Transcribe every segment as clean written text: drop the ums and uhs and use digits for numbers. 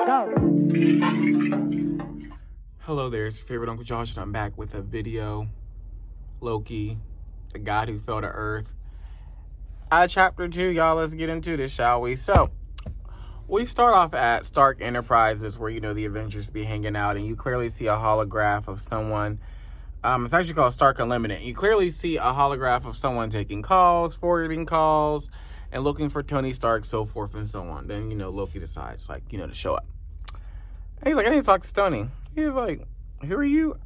go. Hello there, it's your favorite Uncle Josh, and I'm back with a video. Loki, the god who fell to earth. Chapter 2, y'all, let's get into this, shall we? So, we start off at Stark Enterprises, where, the Avengers be hanging out, and you clearly see a holograph of someone. It's actually called Stark Unlimited. You clearly see a holograph of someone taking calls, forwarding calls, and looking for Tony Stark, so forth and so on. Then, Loki decides, to show up. And he's like, I need to talk to Tony. He's like, who are you?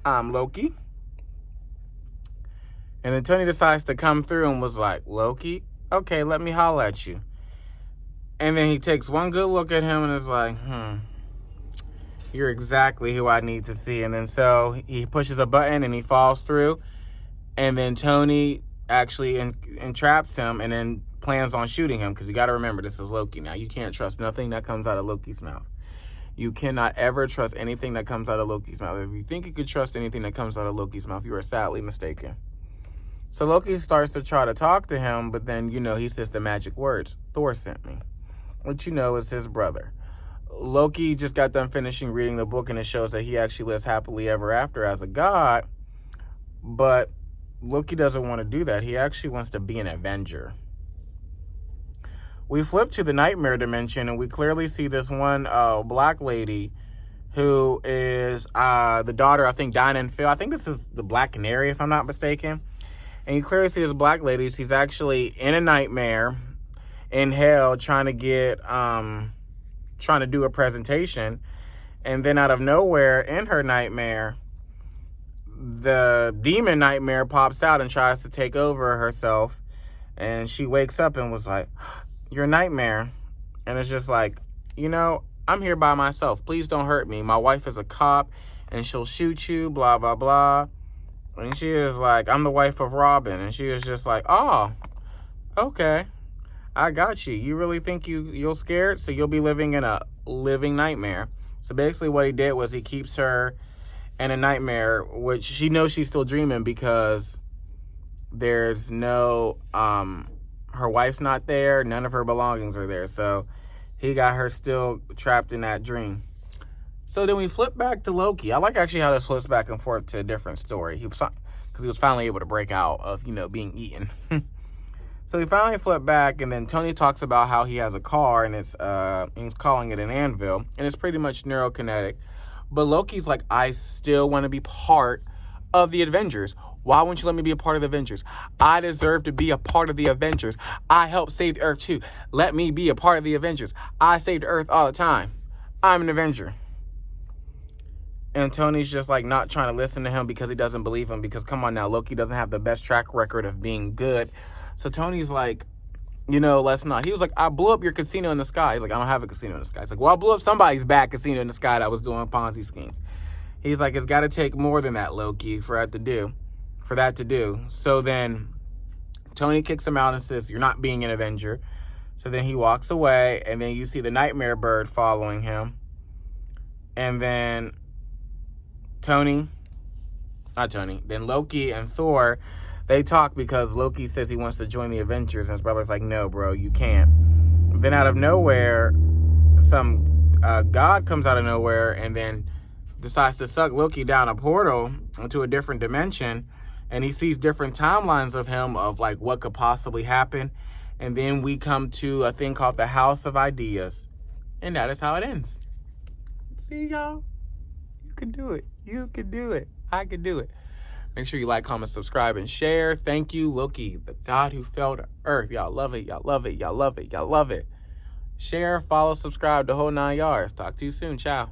I'm Loki. And then Tony decides to come through and was like, Loki? Okay, let me holler at you. And then he takes one good look at him and is like, you're exactly who I need to see. And then so he pushes a button and he falls through. And then Tony actually entraps him and then plans on shooting him, because you got to remember, this is Loki now. You can't trust nothing that comes out of Loki's mouth. You cannot ever trust anything that comes out of Loki's mouth. If you think you could trust anything that comes out of Loki's mouth, you are sadly mistaken. So Loki starts to try to talk to him, but then, he says the magic words, Thor sent me, which is his brother. Loki just got done finishing reading the book, and it shows that he actually lives happily ever after as a god, but Loki doesn't want to do that. He actually wants to be an Avenger. We flip to the nightmare dimension, and we clearly see this one black lady who is the daughter, I think, Dinah and Phil. I think this is the Black Canary, if I'm not mistaken. And you clearly see this black lady. She's actually in a nightmare in hell trying to do a presentation. And then out of nowhere, in her nightmare, the demon nightmare pops out and tries to take over herself. And she wakes up and was like, your nightmare. And it's just like, I'm here by myself. Please don't hurt me. My wife is a cop and she'll shoot you, blah, blah, blah. And she is like, I'm the wife of Robin. And she is just like, oh, okay, I got you. You really think you're scared? So you'll be living in a living nightmare. So basically what he did was he keeps her in a nightmare, which she knows she's still dreaming because there's no, her wife's not there. None of her belongings are there. So he got her still trapped in that dream. So then we flip back to Loki. I like actually how this flips back and forth to a different story. Because he was finally able to break out of, being eaten. So he finally flipped back, and then Tony talks about how he has a car, and he's calling it an anvil, and it's pretty much neurokinetic. But Loki's like, I still want to be part of the Avengers. Why won't you let me be a part of the Avengers? I deserve to be a part of the Avengers. I helped save the Earth too. Let me be a part of the Avengers. I saved the Earth all the time. I'm an Avenger. And Tony's just like not trying to listen to him because he doesn't believe him, because come on now, Loki doesn't have the best track record of being good. So Tony's like, let's not. He was like, I blew up your casino in the sky. He's like, I don't have a casino in the sky. He's like, well, I blew up somebody's bad casino in the sky that was doing Ponzi schemes. He's like, it's got to take more than that, Loki, for that to do. So then Tony kicks him out and says, you're not being an Avenger. So then he walks away, and then you see the nightmare bird following him. And then then Loki and Thor, they talk because Loki says he wants to join the Avengers, and his brother's like, no, bro, you can't. Then out of nowhere, some god comes out of nowhere and then decides to suck Loki down a portal into a different dimension, and he sees different timelines of him of like what could possibly happen. And then we come to a thing called the House of Ideas, and that is how it ends. See, y'all? You can do it. You can do it. I can do it. Make sure you like, comment, subscribe, and share. Thank you, Loki, the god who fell to earth. Y'all love it. Y'all love it. Y'all love it. Y'all love it. Share, follow, subscribe, the whole 9 yards. Talk to you soon. Ciao.